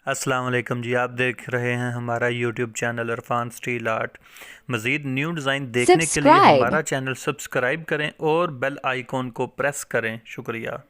अस्सलाम वालेकुम जी, आप देख रहे हैं हमारा YouTube channel Irfan steel art. मज़ीद न्यू डिज़ाइन देखने के लिए हमारा चैनल सब्सक्राइब करें और बेल आइकॉन को प्रेस करें। शुक्रिया।